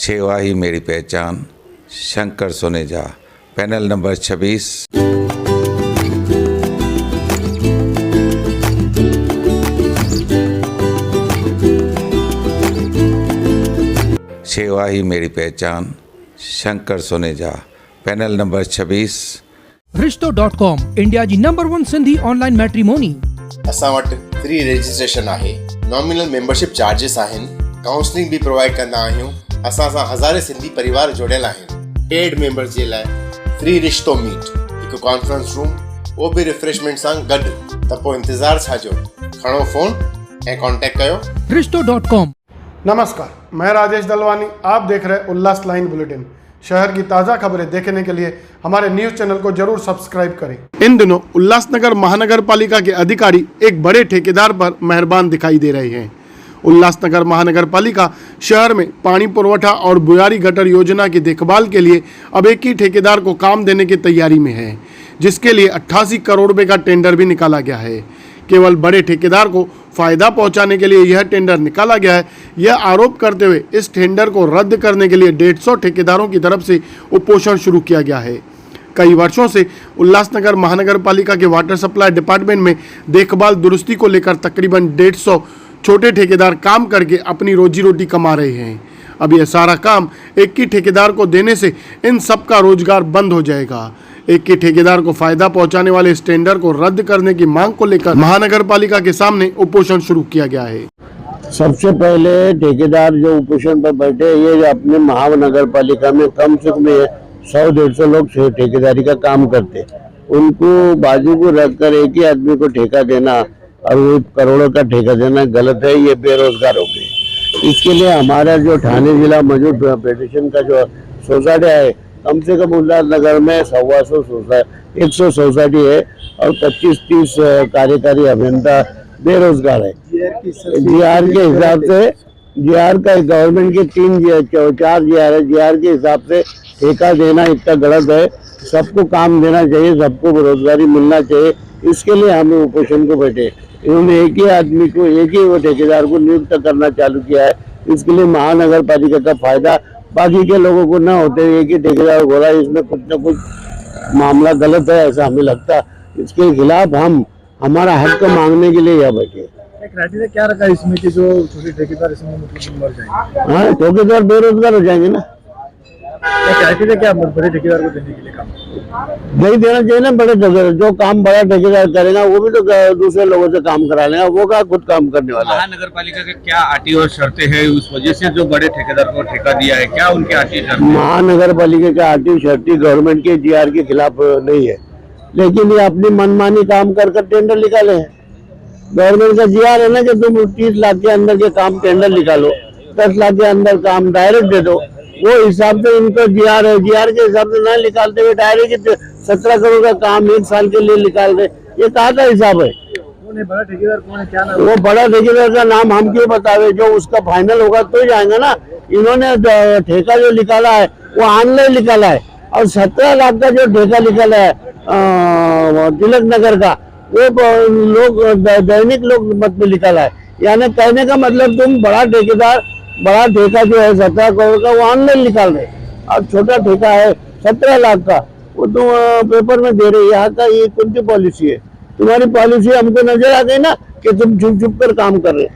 सेवा ही मेरी पहचान, शंकर सोनेजा, पैनल नंबर 26। सेवा ही मेरी पहचान, Shankar Soneja, panel number 26। रिश्तो.com India जी नंबर 1 सिंधी ऑनलाइन मैट्रिमोनी। असां वटि फ्री रजिस्ट्रेशन आहे, नॉमिनल मेंबरशिप चार्जेस आहिनि, काउंसलिंग भी प्रोवाइड कंदा आहियूं। असां सां हज़ारे सिंधी परिवार जुड़ियल आहिनि। पेड मेंबर्स जे लाइ फ्री रिश्तो मीट, हिकु कॉन्फ्रेंस रूम, वो भी रिफ्रेशमेंट सां गॾु। त पोइ इंतज़ार छा जो, खणो फ़ोन ऐं कॉन्टेक्ट कयो। रिश्तो.com। नमस्कार, मैं राजेश दलवानी, आप देख रहे उल्लास लाइन बुलेटिन। शहर की ताज़ा खबरें देखने के लिए हमारे न्यूज़ चैनल को जरूर सब्सक्राइब करें। इन दिनों उल्लासनगर महानगर पालिका के अधिकारी एक बड़े ठेकेदार पर मेहरबान दिखाई दे रहे हैं। उल्लासनगर महानगर पालिका शहर में पानी पुरवठा और बुआरी गटर योजना की देखभाल के लिए अब एक ही ठेकेदार को काम देने की तैयारी में है, जिसके लिए 88 करोड़ रुपए का टेंडर भी निकाला गया है। केवल बड़े ठेकेदार को फायदा पहुंचाने के लिए यह टेंडर निकाला गया है, यह आरोप करते हुए इस टेंडर को रद्द करने के लिए 150 ठेकेदारों की तरफ से उपोषण शुरू किया गया है। कई वर्षों से उल्लासनगर महानगर पालिका के वाटर सप्लाई डिपार्टमेंट में देखभाल दुरुस्ती को लेकर तकरीबन 150 छोटे ठेकेदार काम करके अपनी रोजी रोटी कमा रहे हैं। अब यह सारा काम एक ही ठेकेदार को देने से इन सब का रोजगार बंद हो जाएगा। एक ही ठेकेदार को फायदा पहुंचाने वाले इस टेंडर को रद्द करने की मांग को लेकर महानगर पालिका के सामने उपोषण शुरू किया गया है। सबसे पहले ठेकेदार जो उपोषण पर बैठे, ये अपने महानगर पालिका में कम से कम 100-150 लोग ठेकेदारी का काम करते, उनको बाजू को रखकर एक ही आदमी को ठेका देना और वो करोड़ों का ठेका देना गलत है। ये बेरोजगार हो गए। इसके लिए हमारा जो ठाणे जिला मजदूर फेडरेशन का जो सोसाइटी है, कम से कम उल्लासनगर में 100 सोसाइटी है और 25-30 कार्यकारी अभियंता बेरोजगार है। जीआर के हिसाब से, जीआर का गवर्नमेंट के 4 जीआर है, जीआर के हिसाब से ठेका देना इतना गलत है। सबको काम देना चाहिए, सबको रोजगारी मिलना चाहिए। इसके लिए हम उपोषण को बैठे। इन्होंने एक ही आदमी को, एक ही वो ठेकेदार को नियुक्त करना चालू किया है। इसके लिए महानगर पालिका का फायदा बाकी के लोगों को न होते, एक ही ठेकेदार हो रहा है। इसमें कुछ न कुछ मामला गलत है, ऐसा हमें लगता है। इसके खिलाफ हम हमारा हक मांगने के लिए यहाँ बैठे। क्राइटेरिया क्या रखा है इसमें कि जो छोटे ठेकेदार इसमें मतलब मर जाएंगे? हाँ, ठेकेदार बेरोजगार हो जाएंगे ना। क्राइटेरिया क्या बड़े ठेकेदार को देने के लिए काम नहीं देना चाहिए ना। बड़े ठेकेदार जो काम बड़ा ठेकेदार करेगा वो भी तो दूसरे लोगों से काम करा लेगा, वो क्या खुद काम करने वाला है। महानगर पालिका के क्या आटी और शर्तें हैं, उस वजह से जो बड़े ठेकेदार को ठेका दिया है, क्या उनकी आटी शर्तें? महानगर पालिका का आटी शर्ती गवर्नमेंट के जीआर के खिलाफ नहीं है, लेकिन ये अपनी मनमानी काम कर टेंडर निकाले हैं। गवर्नमेंट का जीआर है ना कि तुम 30 लाख के अंदर के काम टेंडर निकालो, 10 लाख के अंदर काम डायरेक्ट दे दो। वो हिसाब से इनको जीआर है, जीआर के हिसाब से ना निकालते हुए डायरेक्ट 17 करोड़ का काम 1 साल के लिए निकाल दे, ये कहाँ का हिसाब है? बड़ा ठेकेदार कौन है, क्या नाम? वो बड़ा ठेकेदार का नाम हम क्यों बतावे? जो उसका फाइनल होगा तो ही जाएंगे ना। इन्होंने ठेका जो निकाला है वो ऑनलाइन निकाला है, और 17 लाख का जो ठेका निकाला है तिलक नगर का, वो लोग दैनिक लोग मत में निकाला है। यानी कहने का मतलब तुम बड़ा ठेका जो है 17 करोड़ का वो ऑनलाइन निकाल रहे, और छोटा ठेका है 17 लाख का वो तुम पेपर में दे रहे। यहाँ का ये कौन सी पॉलिसी है? तुम्हारी पॉलिसी हमको नजर आ गई ना कि तुम छुप कर काम कर रहे,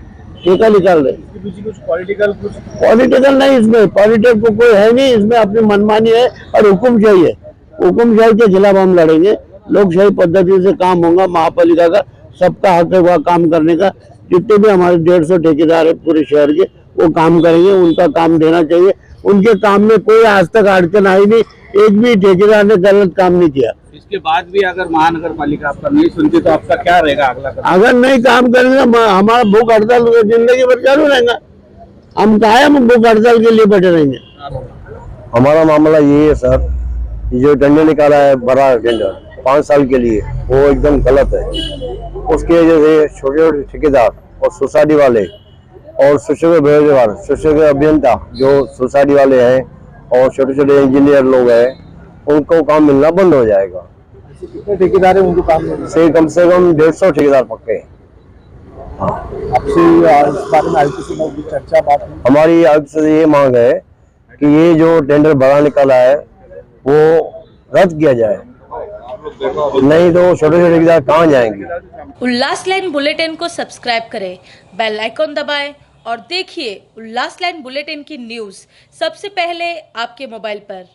ठेका निकाल रहे। कुछ पॉलिटिकल नहीं, इसमें पॉलिटिक्स को कोई है नहीं, इसमें अपनी मनमानी है और हुकुमशाही है। हुकुमशाही के खिलाफ हम लड़ेंगे। लोकशाही पद्धति से काम होगा। महापालिका का सबका हक है वह काम करने का। जितने भी हमारे 150 ठेकेदार है पूरे शहर के, वो काम करेंगे। उनका काम देना चाहिए। उनके काम में कोई आज तक अड़चन आई नहीं, एक भी ठेकेदार ने गलत काम नहीं किया। इसके बाद भी अगर महानगर पालिका आपका नहीं सुनती तो आपका क्या रहेगा अगला कदम? अगर नहीं काम करेंगे हमारा भूख हड़ताल जिंदगी भर चालू रहेगा। हम कायम भूख हड़ताल के लिए बैठे रहेंगे। हमारा मामला ये है सर, जो टेंडर निकाला है बड़ा टेंडर 5 साल के लिए, वो एकदम गलत है। उसकी वजह से छोटे छोटे ठेकेदार और सोसाइटी वाले और सोशल बेरोजगार, सोशल अभियंता जो सोसाइटी वाले हैं और छोटे छोटे इंजीनियर लोग हैं, उनको काम मिलना बंद हो जाएगा। कितने ठेकेदार है उनको काम मिलना? से कम 150 ठेकेदार पक्के हैं। आपसे इस बारे में आयुक्त से चर्चा बात हुई? हमारी आयुक्त से ये मांग है कि ये जो टेंडर बड़ा निकाला है वो रद्द किया जाए, नहीं तो छोटे छोटे ठेकेदार कहाँ जाएंगे। उल्लास लाइन बुलेटिन को सब्सक्राइब करें, बेल आइकॉन दबाएं और देखिए उल्लास लाइन बुलेटिन की न्यूज़ सबसे पहले आपके मोबाइल पर।